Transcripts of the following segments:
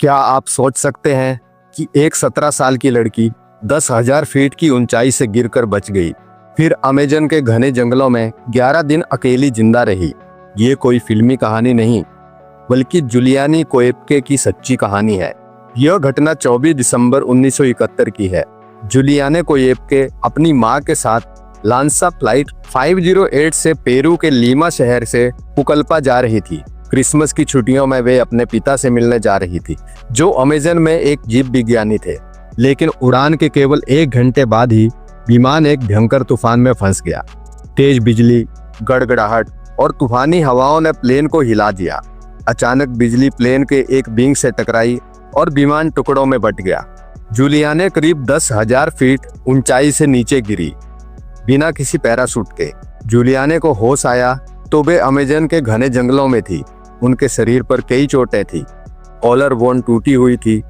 क्या आप सोच सकते हैं कि एक 17 साल की लड़की 10,000 फीट की ऊंचाई से गिरकर बच गई, फिर अमेज़न के घने जंगलों में 11 दिन अकेली जिंदा रही। ये कोई फिल्मी कहानी नहीं, बल्कि जुलियानी कोएप्के की सच्ची कहानी है। यह घटना 24 दिसंबर 1971 की है। जुलियाने कोएप्के अपनी मां के साथ लांसा फ्लाइट 508 से पेरू के लीमा शहर से पुकल्पा जा रही थी। क्रिसमस की छुट्टियों में वे अपने पिता से मिलने जा रही थी, जो अमेज़न में एक जीव विज्ञानी थे। लेकिन उड़ान के केवल 1 घंटे बाद ही विमान एक भयंकर तूफान में फंस गया। तेज बिजली, गड़गड़ाहट और तूफानी हवाओं ने प्लेन को हिला दिया। अचानक बिजली प्लेन के एक विंग से टकराई और विमान टुकड़ों में बट गया। जुलियाने करीब 10,000 फीट ऊंचाई से नीचे गिरी, बिना किसी पैराशूट के। जुलियाने को होश आया तो वे अमेज़न के घने जंगलों में थी। उनके शरीर पर कई चोटें थी। कॉलर बोन टूटी हुई थी,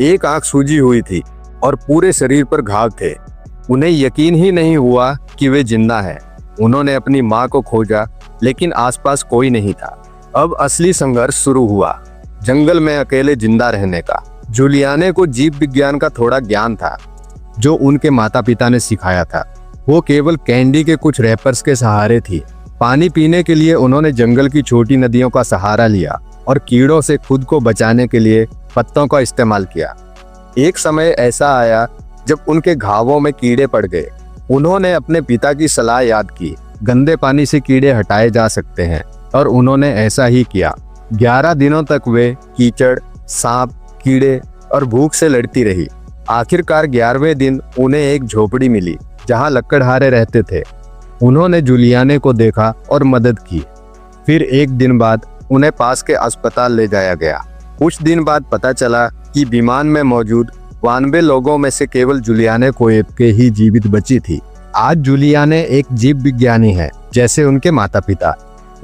एक आंख सूजी हुई थी और पूरे शरीर पर घाव थे। उन्हें यकीन ही नहीं हुआ कि वे जिंदा हैं। उन्होंने अपनी मां को खोजा, लेकिन आसपास कोई नहीं था। अब असली संघर्ष शुरू हुआ, जंगल में अकेले जिंदा रहने का। जुलियाने को जीव विज्ञान का थोड़ा ज्ञान था, जो उनके माता पिता ने सिखाया था। वो केवल कैंडी के कुछ रैपर्स के सहारे थी। पानी पीने के लिए उन्होंने जंगल की छोटी नदियों का सहारा लिया और कीड़ों से खुद को बचाने के लिए पत्तों का इस्तेमाल किया। एक समय ऐसा आया जब उनके घावों में कीड़े पड़ गए। उन्होंने अपने पिता की सलाह याद की, गंदे पानी से कीड़े हटाए जा सकते हैं, और उन्होंने ऐसा ही किया। 11 दिनों तक वे कीचड़, सांप, कीड़े और भूख से लड़ती रही। आखिरकार 11वें दिन उन्हें एक झोपड़ी मिली जहां लकड़हारे रहते थे। उन्होंने जुलियाने को देखा और मदद की। फिर एक दिन बाद उन्हें पास के अस्पताल ले जाया गया। कुछ दिन बाद पता चला कि विमान में मौजूद 92 लोगों में से केवल जुलियाने कोएप्के ही जीवित बची थी। आज जुलियाने एक जीव विज्ञानी है, जैसे उनके माता पिता।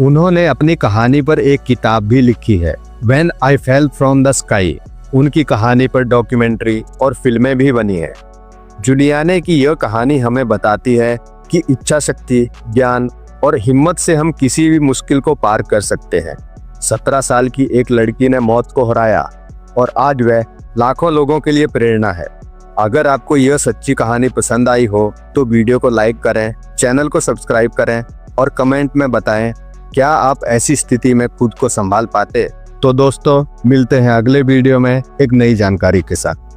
उन्होंने अपनी कहानी पर एक किताब भी लिखी है, When I Fell From the Sky। उनकी कहानी पर डॉक्यूमेंट्री और फिल्में भी बनी है। जुलियाने की यह कहानी हमें बताती है कि इच्छा शक्ति, ज्ञान और हिम्मत से हम किसी भी मुश्किल को पार कर सकते हैं। 17 साल की एक लड़की ने मौत को हराया और आज वह लाखों लोगों के लिए प्रेरणा है। अगर आपको यह सच्ची कहानी पसंद आई हो तो वीडियो को लाइक करें, चैनल को सब्सक्राइब करें और कमेंट में बताएं क्या आप ऐसी स्थिति में खुद को संभाल पाते। तो दोस्तों, मिलते हैं अगले वीडियो में एक नई जानकारी के साथ।